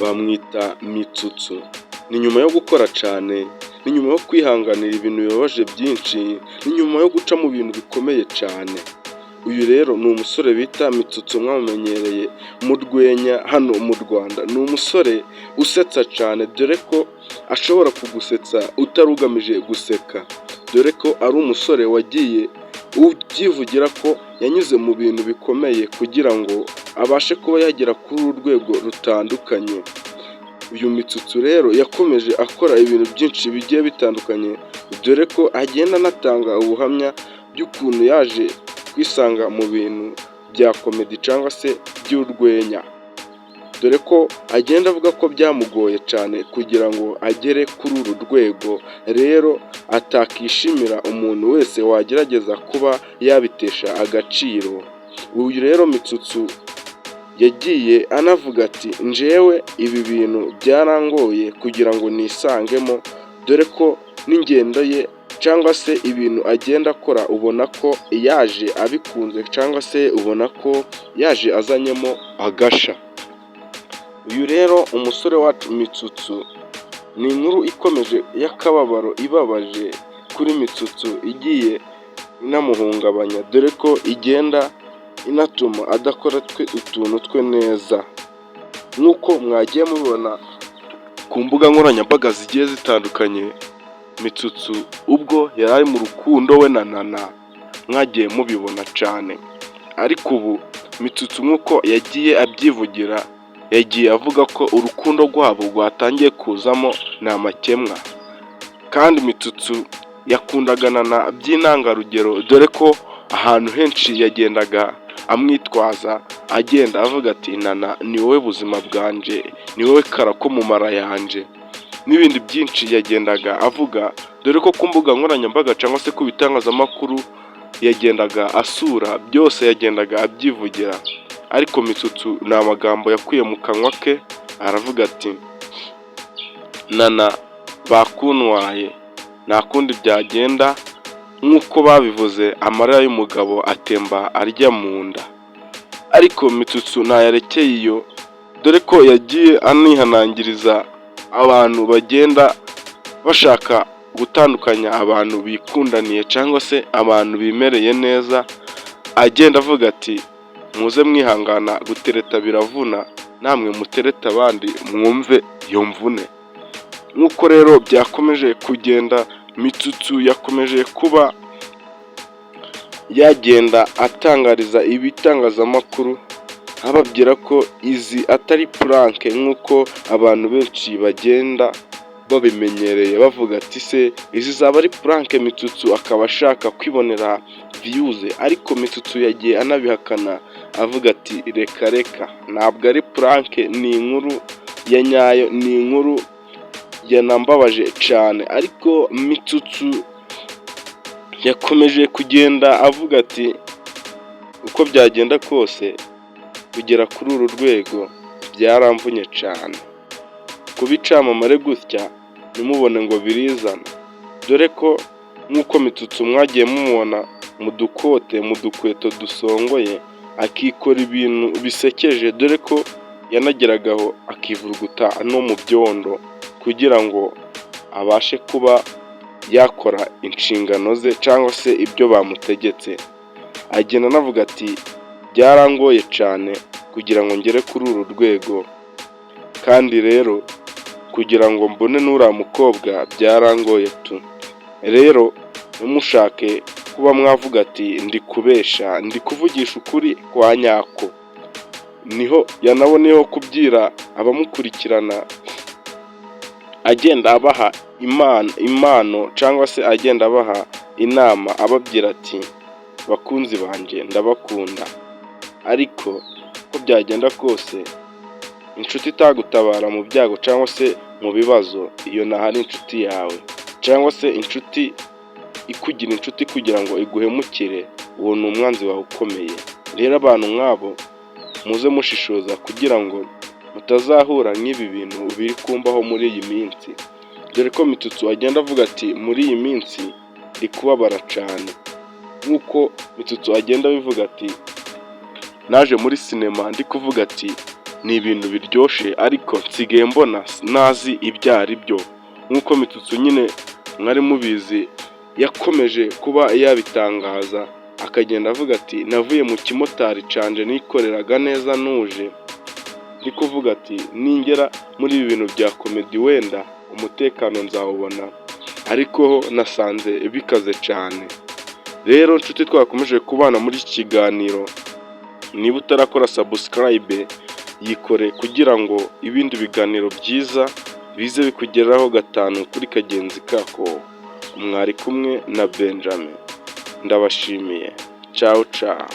bamwita Mitsutsu. Ni nyuma yo gukora cyane, ni nyuma yo kwihanganira ibintu bibabaje byinshi, ni nyuma yo guca mu bintu bikomeye cyane. Uyu rero ni umusore bita Mitsutsu mwamumenyereye mu rwenya hano mu Rwanda. Ni umusore usetsa cyane, dore ko ashobora kugusetsa utari ugamije guseka, dore ko ari umusore wagiye ubyivugira ko yanyuze mu bintu bikomeye kugira ngo abashe kuba yagera kuri uru rwego rutandukanye. Uyu Mitsutsu rero yakomeje akora ibintu byinshi bigiye bitandukanye, dore ko agenda anatanga ubuhamya by'ukuntu yaje kwisanga mu bintu bya komedi cyangwa se by'urwenya, dore ko agenda avuga ko byamugoye cyane kugira ngo agere kuri uru rwego, rero atakishimira umuntu wese wagerageza kuba yabitesha agaciro. Uyu rero Mitsutsu yagiye anavuga ati njyewe ibi bintu byarangoye kugira ngo nisangemo, dore ko n'ingendo ye cyangwa se ibintu agenda akora ubona ko yaje abikunze cyangwa se ubona ko yaje azanyemo agasha. Uyu rero umusore wacu Mitsutsu ni inkuru ikomeje y'akababaro ibabaje kuri Mitsutsu, igiye inamuhungabanya, dore ko igenda inatuma adakora utuntu twe neza. Nk'uko mwagiye mubibona ku mbuga nkoranyambaga zigiye zitandukanye, Mitsutsu ubwo yari ari mu rukundo we na Nana mwagiye mubibona cyane, ariko ubu Mitsutsu nk'uko yagiye abyivugira, yagiye avuga ko urukundo rwabo rwatangiye kuzamo ni amakemwa, kandi Mitsutsu yakundaga Nana by'intangarugero, dore ko ahantu henshi yagendaga amwitwaza agenda avuga ati Nana ni wowe buzima bwanje, ni wowe kara ko mu mara yanje, n'ibindi byinshi yagendaga avuga, dore ko ku mbuga nkoranyambaga cyangwa se ku bitangazamakuru yagendaga asura, byose yagendaga abyivugira. Ariko Mitsutsu ni amagambo yakuye mu kanwa ke, aravuga ati Nana bakuntwaye, nta kundi byagenda, nk'uko babivuze amarira y'umugabo atemba arya mu nda. Ariko Mitsutsu ntayarekeye iyo, dore ko yagiye anihanangiriza abantu bagenda bashaka gutandukanya abantu bikundaniye cyangwa se abantu bimereye neza, agenda avuga ati muze mwihangana, gutereta biravuna, namwe mutereta abandi mwumve iyo mvune. Nk'uko rero byakomeje kugenda, Mitsutsu yakomeje kuba yagenda atangariza ibitangazamakuru ababwira ko izi atari puranke nk'uko abantu benshi bagenda babimenyereye, bavuga ati se izi zaba ari puranke, Mitsutsu akaba ashaka kwibonera viyuze. Ariko Mitsutsu yagiye anabihakana avuga ati reka reka, ntabwo ari puranke, ni inkuru ya nyayo, ni inkuru yanambabaje cyane. Ariko Mitsutsu yakomeje kugenda avuga ati uko byagenda kose kugera kuri uru rwego byaramvunye cyane, kuba icyamamare gutya ntimubone ngo birizana, dore ko nk'uko Mitsutsu mwagiye mumubona mu dukote, mu dukweto dusongoye, akikora ibintu bisekeje, dore ko yanageragaho akivuruguta no mu byondo kugira ngo abashe kuba yakora inshingano ze cyangwa se ibyo bamutegetse. Agenda anavuga ati byarangoye cyane kugira ngo ngere kuri uru rwego, kandi rero kugira ngo mbone n'uriya mukobwa byarangoye tu. Rero ntimushake kuba mwavuga ati ndi kubesha, ndi kuvugisha ukuri kwa nyako. Niho yanaboneyeho kubwira abamukurikirana, agenda abaha impano cyangwa se agenda abaha inama, ababwira ati bakunzi banjye ndabakunda, ariko uko byagenda kose inshuti itagutabara mu byago cyangwa se mu bibazo, iyo ntahari inshuti yawe, cyangwa se inshuti ikugira inshuti kugira ngo iguhemukire, uwo ni umwanzi wawe ukomeye. Rero abantu nk'abo muze mushishoza kugira ngo mutazahura n'ibi bintu biri kumbaho muri iyi minsi, dore ko Mitsutsu agenda avuga ati muri iyi minsi ndi kubabara cyane. Nk'uko Mitsutsu agenda abivuga ati naje muri sinema ndi kuvuga ati ni ibintu biryoshye ariko nsigaye mbona ntazi ibyo ari byo, nk'uko Mitsutsu nyine mwari mubizi yakomeje kuba yabitangaza akagenda avuga ati navuye mu kimotari canje nikoreraga neza ntuje, ni kuvuga ati ningera muri ibi bintu bya komedi wenda umutekano nzawubona, ariko ho nasanze bikaze cyane. Rero nshuti twakomeje kubana muri iki kiganiro, niba utarakora subscribe yikore kugira ngo ibindi biganiro byiza bize bikugeraho gatanu kuri kagenzi kako. Mwari kumwe na Benjamin, ndabashimiye. Ciao ciao.